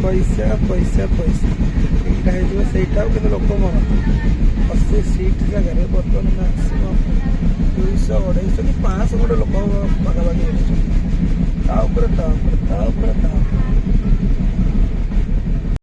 ପଇସା ପଇସା ପଇସା ଏଇଟା ହେଇଯିବ ସେଇଟା ଆଉ କିନ୍ତୁ ଲୋକ ମର 80 ସିଟ୍ ଜାଗାରେ ବର୍ତ୍ତମାନ ମ୍ୟାକ୍ସିମମ୍ 200 250 କି 500 ଖଣ୍ଡେ ଲୋକ ପାଖାପାଖି ବସୁଛନ୍ତି ତା ଉପରେ